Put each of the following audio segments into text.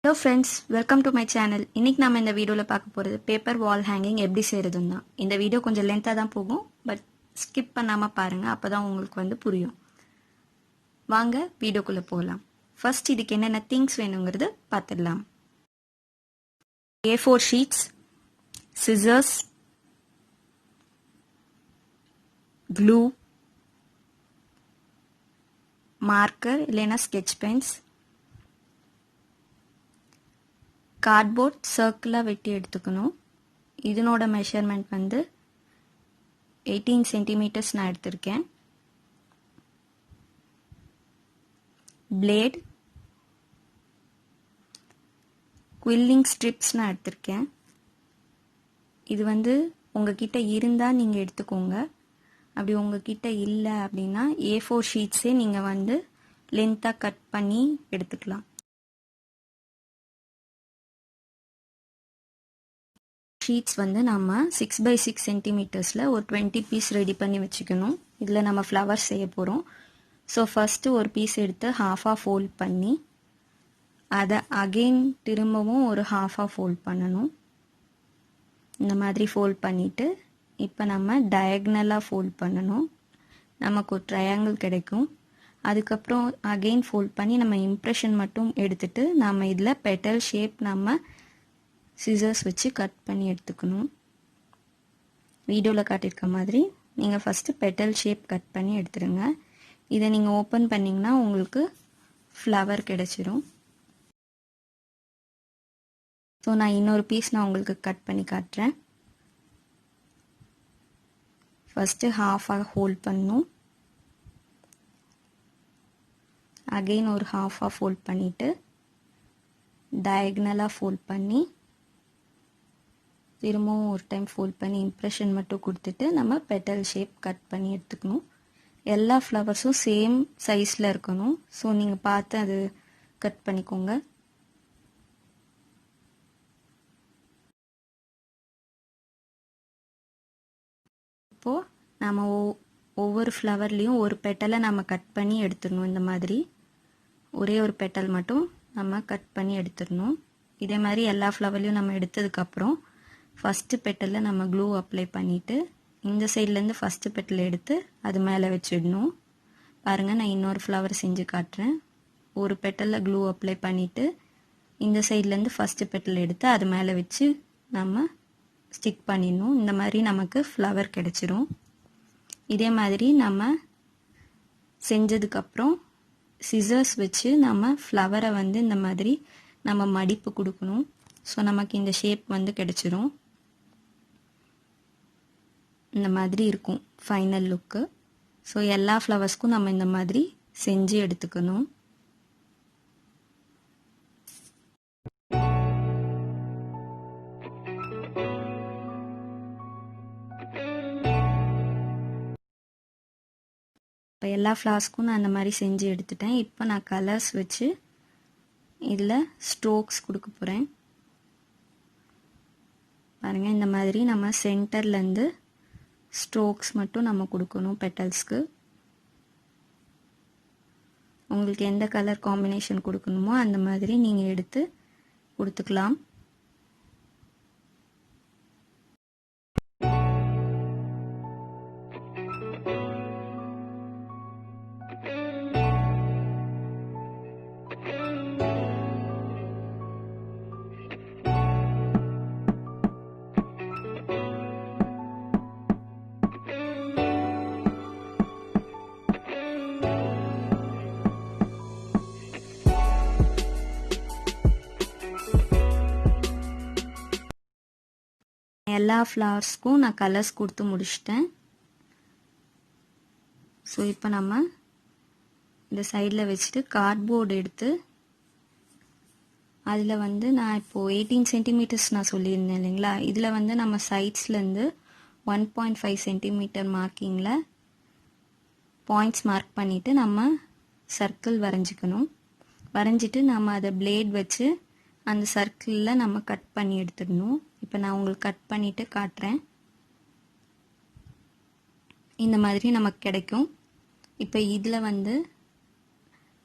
Hello friends, welcome to my channel. இன்னைக்கு நாம இந்த வீடியோல பார்க்க போறது பேப்பர் வால் ஹேங்கிங் எப்படி செய்யறதுன்னு தான். இந்த வீடியோ கொஞ்சம் லென்த்தா தான் போகும், பட் ஸ்கிப் பண்ணாம பாருங்க, அப்பதான் உங்களுக்கு புரியும். வாங்க வீடியோக்குள்ள போகலாம். ஃபர்ஸ்ட் இதுக்கு என்னென்ன திங்ஸ் வேணும்ங்கறது பார்த்துடலாம். A4 sheets, scissors, glue, marker இல்லனா sketch pens, cardboard circle வெட்டி எடுத்துக்கணும். இதனோட மெஷர்மென்ட் 18 cm நான் எடுத்திருக்கேன். blade, quilling strips நான் எடுத்திருக்கேன். இது உங்ககிட்ட இருந்தா நீங்க எடுத்துக்கோங்க. அப்படி உங்ககிட்ட இல்ல அப்படினா A4 sheetsே நீங்க லென்த்தா கட் பண்ணி எடுத்துக்கலாம். ஷீட்ஸ் நம்ம 6x6 சென்டிமீட்டர்ஸில் ஒரு 20 பீஸ் ரெடி பண்ணி வச்சுக்கணும். இதில் நம்ம ஃப்ளவர்ஸ் செய்ய போகிறோம். ஸோ ஃபஸ்ட்டு ஒரு பீஸ் எடுத்து ஹாஃபாக ஃபோல்ட் பண்ணி அதை அகெயின் திரும்பவும் ஒரு ஹாஃபாக ஃபோல்ட் பண்ணணும். இந்த மாதிரி ஃபோல்ட் பண்ணிவிட்டு இப்போ நம்ம டயக்னலாக ஃபோல்ட் பண்ணணும். நமக்கு ஒரு ட்ரையாங்கிள் கிடைக்கும். அதுக்கப்புறம் அகெயின் ஃபோல்ட் பண்ணி நம்ம இம்ப்ரெஷன் மட்டும் எடுத்துட்டு நம்ம இதில் பெட்டல் ஷேப் நம்ம சிசர்ஸ் வச்சு கட் பண்ணி எடுத்துக்கணும். வீடியோவில் காட்டியிருக்க மாதிரி நீங்கள் ஃபஸ்ட்டு பெட்டல் ஷேப் கட் பண்ணி எடுத்துருங்க. இதை நீங்கள் ஓப்பன் பண்ணிங்கன்னா உங்களுக்கு ஃப்ளவர் கிடைச்சிரும். ஸோ நான் இன்னொரு பீஸ் நான் உங்களுக்கு கட் பண்ணி காட்டுறேன். ஃபஸ்ட்டு ஹாஃபாக ஹோல்ட் பண்ணணும். அகெயின் ஒரு ஹாஃபாக ஃபோல்ட் பண்ணிவிட்டு டயக்னலாக ஃபோல்ட் பண்ணி திரும்பவும் ஒரு டைம் ஃபோல்ட் பண்ணி இம்ப்ரெஷன் மட்டும் கொடுத்துட்டு நம்ம பெட்டல் ஷேப் கட் பண்ணி எடுத்துக்கணும். எல்லா ஃப்ளவர்ஸும் சேம் சைஸில் இருக்கணும். ஸோ நீங்கள் பார்த்து அது கட் பண்ணிக்கோங்க. இப்போது நம்ம ஒவ்வொரு ஃப்ளவர்லேயும் ஒரு பெட்டலை நம்ம கட் பண்ணி எடுத்துடணும். இந்த மாதிரி ஒரே ஒரு பெட்டல் மட்டும் நம்ம கட் பண்ணி எடுத்துடணும். இதே மாதிரி எல்லா ஃப்ளவர்லையும் நம்ம எடுத்ததுக்கப்புறம் ஃபஸ்ட்டு பெட்டலில் நம்ம க்ளூ அப்ளை பண்ணிவிட்டு இந்த சைட்லேருந்து ஃபஸ்ட்டு பெட்டல் எடுத்து அது மேலே வச்சிடணும். பாருங்கள், நான் இன்னொரு ஃப்ளவர் செஞ்சு காட்டுறேன். ஒரு பெட்டலில் க்ளூ அப்ளை பண்ணிவிட்டு இந்த சைட்லேருந்து ஃபஸ்ட்டு பெட்டல் எடுத்து அது மேலே வச்சு நம்ம ஸ்டிக் பண்ணிடணும். இந்த மாதிரி நமக்கு ஃப்ளவர் கிடச்சிரும். இதே மாதிரி நம்ம செஞ்சதுக்கப்புறம் சிசர்ஸ் வச்சு நம்ம ஃப்ளவரை இந்த மாதிரி நம்ம மடிப்பு கொடுக்கணும். ஸோ நமக்கு இந்த ஷேப் கிடச்சிரும். இந்த மாதிரி இருக்கும் ஃபைனல் லுக்கு. ஸோ எல்லா ஃப்ளவர்ஸ்க்கும் நம்ம இந்த மாதிரி செஞ்சு எடுத்துக்கணும். இப்போ எல்லா ஃப்ளவர்ஸ்க்கும் நான் அந்த மாதிரி செஞ்சு எடுத்துட்டேன். இப்போ நான் கலர்ஸ் வச்சு இதில் ஸ்ட்ரோக்ஸ் கொடுக்க போகிறேன். பாருங்கள், இந்த மாதிரி நம்ம சென்டர்லேருந்து ஸ்ட்ரோக்ஸ் மட்டும் நம்ம கொடுக்கணும் பெட்டல்ஸ்க்கு. உங்களுக்கு எந்த கலர் காம்பினேஷன் கொடுக்கணுமோ அந்த மாதிரி நீங்கள் எடுத்து கொடுத்துக்கலாம். எல்லா ஃப்ளவர்ஸ்க்கும் நான் கலர்ஸ் கொடுத்து முடிச்சிட்டேன். ஸோ இப்போ நம்ம இந்த சைடில் வச்சுட்டு கார்ட்போர்டு எடுத்து அதில் நான் இப்போது 18 சென்டிமீட்டர்ஸ் நான் சொல்லியிருந்தேன் இல்லைங்களா, இதில் நம்ம சைட்ஸ்லேருந்து 1.5 சென்டிமீட்டர் மார்க்கிங்கில் பாயிண்ட்ஸ் மார்க் பண்ணிவிட்டு நம்ம சர்க்கிள் வரைஞ்சிக்கணும். வரைஞ்சிட்டு நம்ம அதை பிளேட் வச்சு அந்த சர்க்கிளில் நம்ம கட் பண்ணி எடுத்துடணும். இப்போ நான் உங்களுக்கு கட் பண்ணிவிட்டு காட்டுறேன். இந்த மாதிரி நமக்கு கிடைக்கும். இப்போ இதில்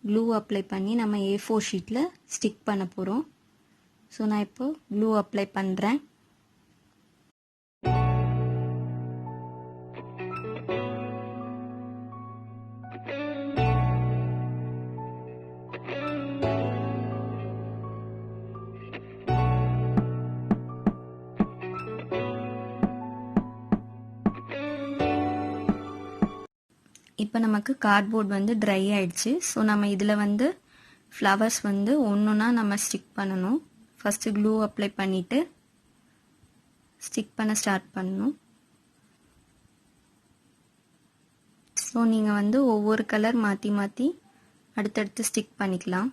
க்ளூ அப்ளை பண்ணி நம்ம A4 ஷீட்டில் ஸ்டிக் பண்ண போகிறோம். ஸோ நான் இப்போ க்ளூ அப்ளை பண்ணுறேன். இப்போ நமக்கு கார்ட்போர்ட் வந்து ட்ரை ஆயிடுச்சு. ஸோ நம்ம இதில் வந்து ஃப்ளவர்ஸ் வந்து ஒன்றுனா நம்ம ஸ்டிக் பண்ணணும். ஃபஸ்ட்டு க்ளூ அப்ளை பண்ணிவிட்டு ஸ்டிக் பண்ண ஸ்டார்ட் பண்ணணும். ஸோ நீங்கள் வந்து ஒவ்வொரு கலர் மாற்றி மாற்றி அடுத்தடுத்து ஸ்டிக் பண்ணிக்கலாம்.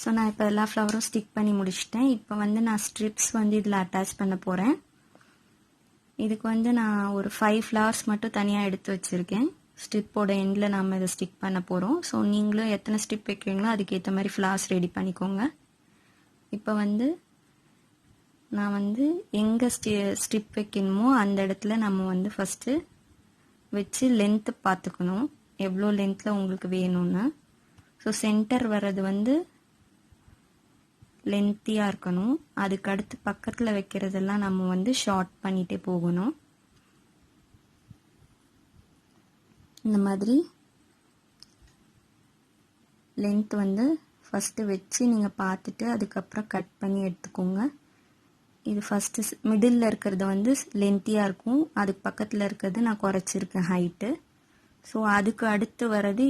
ஸோ நான் இப்போ எல்லா ஃப்ளவரும் ஸ்டிக் பண்ணி முடிச்சிட்டேன். இப்போ வந்து நான் ஸ்ட்ரிப்ஸ் வந்து இதில் அட்டாச் பண்ண போகிறேன். இதுக்கு வந்து நான் ஒரு 5 ஃப்ளவர்ஸ் மட்டும் தனியாக எடுத்து வச்சுருக்கேன். ஸ்ட்ரிப்போட எண்டில் நம்ம இதை ஸ்டிக் பண்ண போகிறோம். ஸோ நீங்களும் எத்தனை ஸ்ட்ரிப் வைக்கிறீங்களோ அதுக்கேற்ற மாதிரி ஃப்ளவர்ஸ் ரெடி பண்ணிக்கோங்க. இப்போ வந்து நான் வந்து எங்கே ஸ்ட்ரிப் வைக்கணுமோ அந்த இடத்துல நம்ம வந்து ஃபஸ்ட்டு வச்சு லென்த்து பார்த்துக்கணும், எவ்வளோ லென்த்தில் உங்களுக்கு வேணும்னு. ஸோ சென்டர் வர்றது வந்து லென்த்தியாக இருக்கணும். அதுக்கு அடுத்து பக்கத்தில் வைக்கிறதெல்லாம் நம்ம வந்து ஷார்ட் பண்ணிகிட்டே போகணும். இந்த மாதிரி லென்த் வந்து ஃபஸ்ட்டு வச்சு நீங்கள் பார்த்துட்டு அதுக்கப்புறம் கட் பண்ணி எடுத்துக்கோங்க. இது ஃபஸ்ட்டு மிடில் இருக்கிறது வந்து லென்த்தியாக இருக்கும், அதுக்கு பக்கத்தில் இருக்கிறது நான் குறைச்சிருக்கேன் ஹைட்டு. ஸோ அதுக்கு அடுத்து வர்றது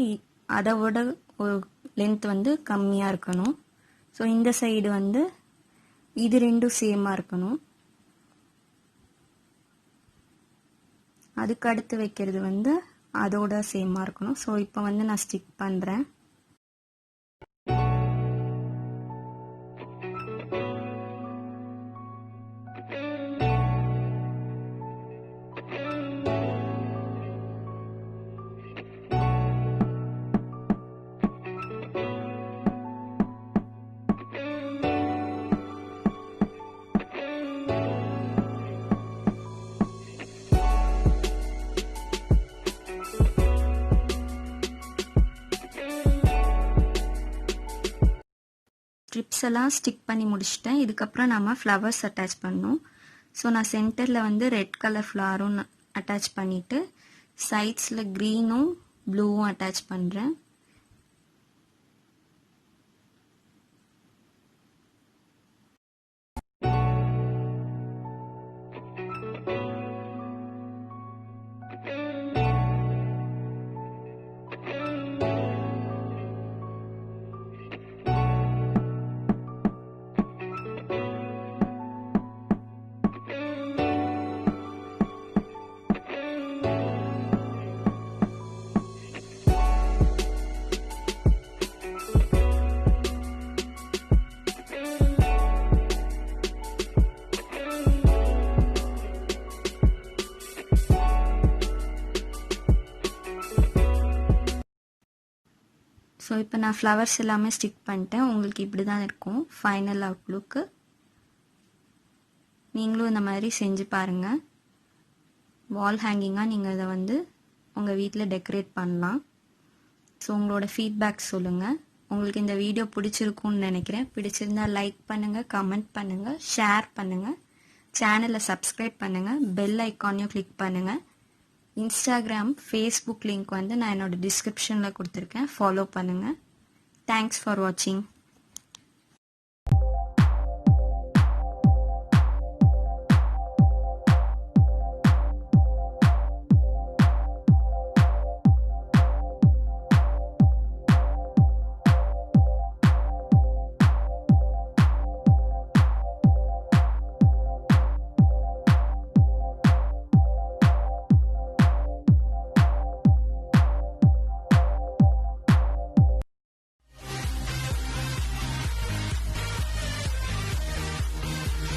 அதை விட ஒரு லென்த் வந்து கம்மியாக இருக்கணும். ஸோ இந்த சைடு வந்து இது ரெண்டும் சேமாக இருக்கணும். அதுக்கு அடுத்து வைக்கிறது வந்து அதோட சேமாக இருக்கணும். ஸோ இப்போ வந்து நான் ஸ்டிக் பண்ணுறேன். ஸ்ட்ரிப்ஸ் எல்லாம் ஸ்டிக் பண்ணி முடிச்சிட்டேன். இதுக்கப்புறம் நம்ம ஃப்ளவர்ஸ் அட்டாச் பண்ணணும். ஸோ நான் சென்டரில் வந்து ரெட் கலர் ஃப்ளவரும் அட்டாச் பண்ணிவிட்டு சைட்ஸில் க்ரீனும் ப்ளூவும் அட்டாச் பண்ணுறேன். இப்போ நான் ஃப்ளவர்ஸ் எல்லாமே ஸ்டிக் பண்ணிட்டேன். உங்களுக்கு இப்படி தான் இருக்கும் ஃபைனல் அவுட்லுக்கு. நீங்களும் இந்த மாதிரி செஞ்சு பாருங்கள். வால் ஹேங்கிங்காக நீங்கள் இதை வந்து உங்கள் வீட்டில் டெக்கரேட் பண்ணலாம். ஸோ உங்களோட ஃபீட்பேக் சொல்லுங்கள். உங்களுக்கு இந்த வீடியோ பிடிச்சிருக்கும்னு நினைக்கிறேன். பிடிச்சிருந்தா லைக் பண்ணுங்கள், கமெண்ட் பண்ணுங்கள், ஷேர் பண்ணுங்கள், சேனலை சப்ஸ்கிரைப் பண்ணுங்கள், பெல் ஐக்கானையும் கிளிக் பண்ணுங்கள். இன்ஸ்டாகிராம், ஃபேஸ்புக் லிங்க் வந்து நான் என்னோட டிஸ்கிரிப்ஷனில் கொடுத்துருக்கேன். ஃபாலோ பண்ணுங்கள். தேங்க்ஸ் ஃபார் வாட்சிங்.